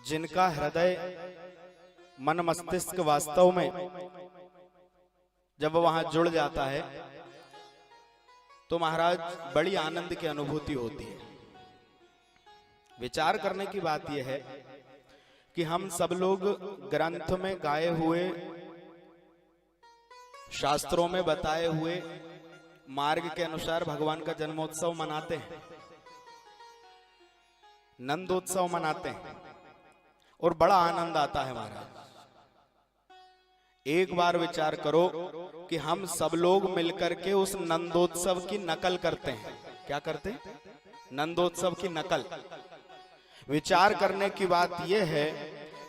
जिनका हृदय मन मस्तिष्क वास्तव में जब वहां जुड़ जाता है तो महाराज बड़ी आनंद की अनुभूति होती है। विचार करने की बात यह है कि हम सब लोग ग्रंथ में गाए हुए, शास्त्रों में बताए हुए मार्ग के अनुसार भगवान का जन्मोत्सव मनाते हैं, नंदोत्सव मनाते हैं और बड़ा आनंद आता है महाराज। एक बार विचार करो कि हम सब लोग मिलकर के उस नंदोत्सव की नकल करते हैं। क्या करते हैं? नंदोत्सव की नकल। विचार करने की बात यह है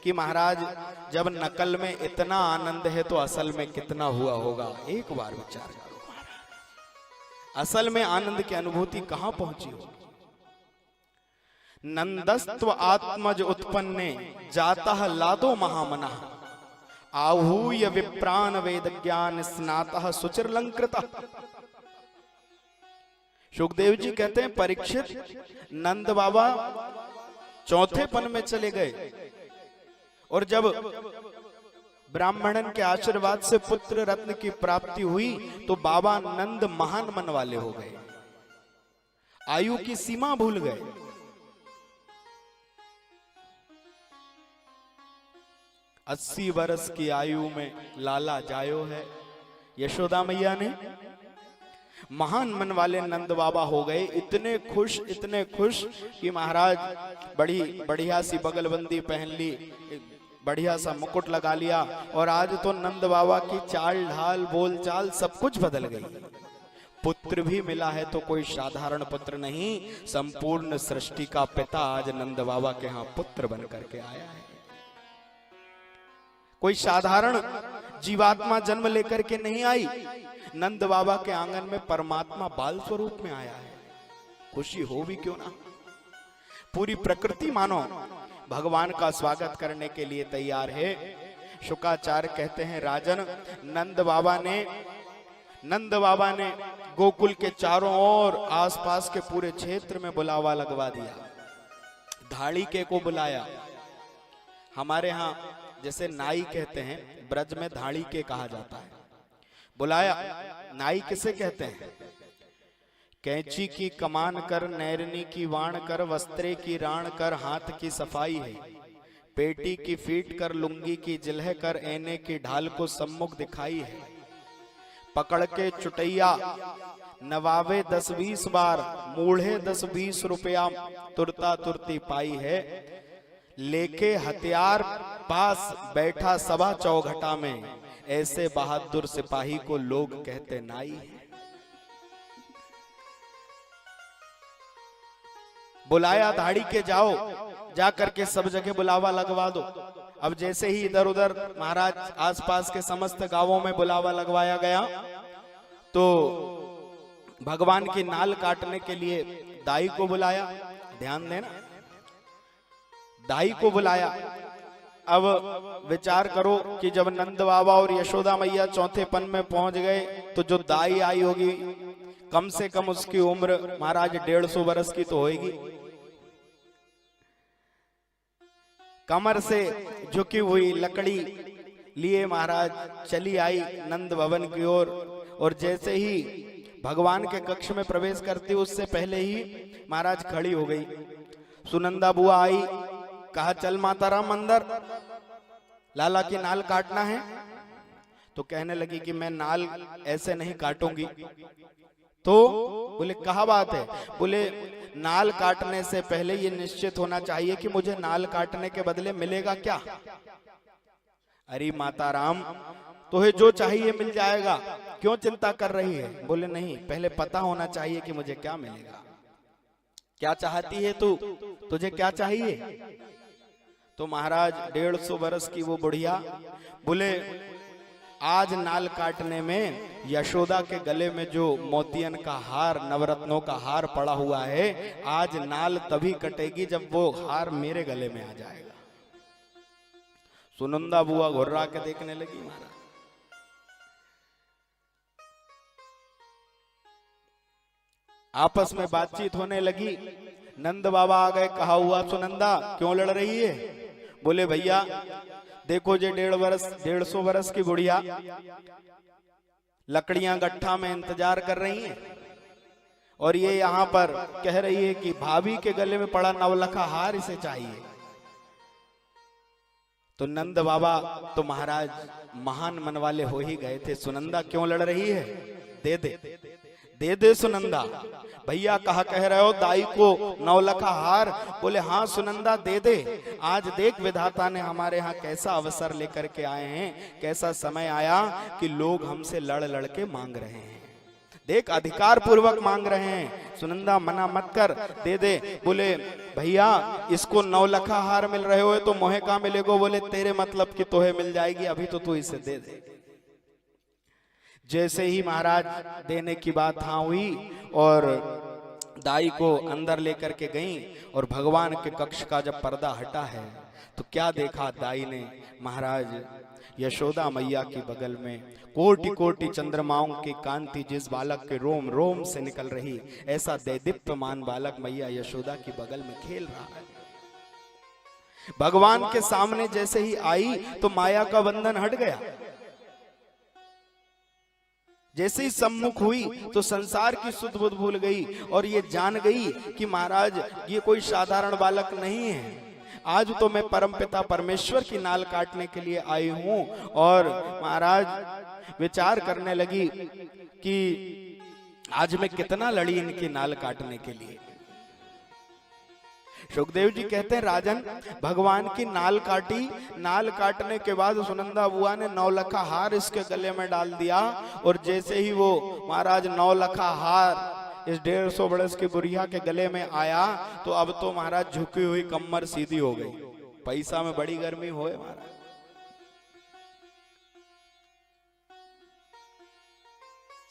कि महाराज जब नकल में इतना आनंद है तो असल में कितना हुआ होगा। एक बार विचार करो महाराज, असल में आनंद की अनुभूति कहां पहुंची हो। नंदस्त्व आत्मज उत्पन्ने जाता लादो महामना आहूय विप्राण वेद ज्ञान स्नातः सुचिरलंकृता। सुखदेव जी कहते हैं परीक्षित नंद बाबा चौथे पन में चले गए और जब ब्राह्मणन के आशीर्वाद से पुत्र रत्न की प्राप्ति हुई तो बाबा नंद महान मन वाले हो गए, आयु की सीमा भूल गए। 80 वर्ष की आयु में लाला जायो है। यशोदा मैया ने महान मन वाले नंद बाबा हो गए, इतने खुश कि महाराज बड़ी बढ़िया सी बगलबंदी पहन ली, बढ़िया सा मुकुट लगा लिया और आज तो नंद बाबा की चाल ढाल बोल चाल सब कुछ बदल गई। पुत्र भी मिला है तो कोई साधारण पुत्र नहीं, संपूर्ण सृष्टि का पिता आज नंद बाबा के यहाँ पुत्र बन करके आया है। कोई साधारण जीवात्मा जन्म लेकर के नहीं आई, नंद बाबा के आंगन में परमात्मा बाल स्वरूप में आया है। खुशी हो भी क्यों ना। पूरी प्रकृति मानो भगवान का स्वागत करने के लिए तैयार है। शुकाचार्य कहते हैं राजन नंद बाबा ने गोकुल के चारों ओर आसपास के पूरे क्षेत्र में बुलावा लगवा दिया। धाड़ीके को बुलाया। हमारे यहाँ जैसे नाई कहते हैं, ब्रज में धाड़ीके कहा जाता है। बुलाया। नाई किसे कहते हैं? कैंची की कमान कर, नैरनी की वाण कर, वस्त्रे की राण कर, हाथ की सफाई है। पेटी की फीट कर, लुंगी की जिल्ह कर, एने की ढाल को सम्मुख दिखाई है। पकड़ के चुटैया नवावे 10-20 बार, मूढ़े 10-20 रुपया तुरता तुरती पाई है। लेके हथियार पास बैठा सभा चौघटा में, ऐसे बहादुर सिपाही को लोग कहते नाई है। बुलाया धाड़ी के जाओ, जा करके सब जगह बुलावा लगवा दो। अब जैसे ही इधर उधर महाराज आसपास के समस्त गांवों में बुलावा लगवाया गया तो भगवान की नाल काटने के लिए दाई को बुलाया। ध्यान देना, दाई को बुलाया। अब विचार करो कि जब नंद बाबा और यशोदा मैया चौथे पन में पहुंच गए तो जो दाई आई होगी कम से कम उसकी उम्र महाराज 150 वर्ष की तो होगी। कमर से झुकी हुई लकड़ी लिए महाराज चली आई नंद भवन की ओर और जैसे ही भगवान के कक्ष में प्रवेश करती उससे पहले ही महाराज खड़ी हो गई। सुनंदा बुआ आई, कहा चल माता राम अंदर, लाला की नाल काटना है। तो कहने लगी कि मैं नाल ऐसे नहीं काटूंगी। तो बोले कहा बात है? बोले नाल काटने से पहले ये निश्चित होना चाहिए कि मुझे नाल काटने के बदले मिलेगा क्या। अरे माता राम, तुम्हें जो चाहिए मिल जाएगा, क्यों चिंता कर रही है? बोले नहीं, पहले पता होना चाहिए कि मुझे क्या मिलेगा। क्या चाहती है तू? तुझे क्या चाहिए? तो महाराज 150 वर्ष की वो बुढ़िया बोले आज नाल काटने में यशोदा के गले में जो मोतियन का हार, नवरत्नों का हार पड़ा हुआ है, आज नाल तभी कटेगी जब वो हार मेरे गले में आ जाएगा। सुनंदा बुआ घुर्रा के देखने लगी। महाराज आपस में बातचीत होने लगी। नंद बाबा आ गए। कहा हुआ सुनंदा, क्यों लड़ रही है? बोले भैया देखो जे 150 वर्ष की बुढ़िया लकड़ियां गट्ठा में इंतजार कर रही हैं और ये यहाँ पर कह रही है कि भाभी के गले में पड़ा नवलखा हार इसे चाहिए। तो नंद बाबा तो महाराज महान मन वाले हो ही गए थे, सुनंदा क्यों लड़ रही है, दे दे दे दे सुनंदा। भैया कहा कह रहे हो दाई को नवलखा हार, बोले हाँ सुनंदा दे दे। आज देख विधाता ने हमारे यहाँ कैसा अवसर लेकर के आए हैं, कैसा समय आया कि लोग हमसे लड़ लड़ के मांग रहे हैं, देख अधिकार पूर्वक मांग रहे हैं। सुनंदा मना मत कर, दे दे। बोले भैया इसको नवलखा हार मिल रहे हो तो मोहे का मिलेगो, बोले तेरे मतलब की तोहे मिल जाएगी, अभी तो तू इसे दे दे। जैसे ही महाराज देने की बात हाँ हुई और दाई को अंदर लेकर के गई और भगवान के कक्ष का जब पर्दा हटा है तो क्या देखा दाई ने, महाराज यशोदा मैया की बगल में कोटि कोटि चंद्रमाओं की कांति जिस बालक के रोम रोम से निकल रही, ऐसा दैदीप्यमान बालक मैया यशोदा की बगल में खेल रहा है। भगवान के सामने जैसे ही आई तो माया का बंधन हट गया, जैसे ही सम्मुख हुई तो संसार की सुध बुध भूल गई और ये जान गई कि महाराज ये कोई साधारण बालक नहीं है, आज तो मैं परमपिता परमेश्वर की नाल काटने के लिए आई हूं। और महाराज विचार करने लगी कि आज मैं कितना लड़ी इनकी नाल काटने के लिए। सुखदेव जी कहते हैं राजन भगवान की नाल काटी, नाल काटने के बाद सुनंदा बुआ ने नवलखा हार इसके गले में डाल दिया और जैसे ही वो महाराज नवलखा हार इस 150 वर्ष की बुढ़िया के गले में आया तो अब तो महाराज झुकी हुई कमर सीधी हो गई। पैसा में बड़ी गर्मी होए महाराज।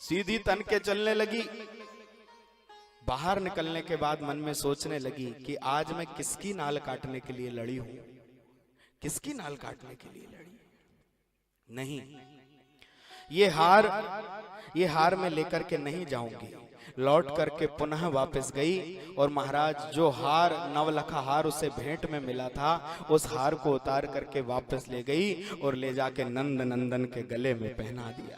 सीधी तन के चलने लगी। बाहर निकलने के बाद मन में सोचने लगी कि आज मैं किसकी नाल काटने के लिए लड़ी हूं, किसकी नाल काटने के लिए लड़ी। नहीं, ये हार मैं लेकर के नहीं जाऊंगी। लौट करके पुनः वापस गई और महाराज जो हार नवलखा हार उसे भेंट में मिला था उस हार को उतार करके वापस ले गई और ले जाके नंद नंदन के गले में पहना दिया।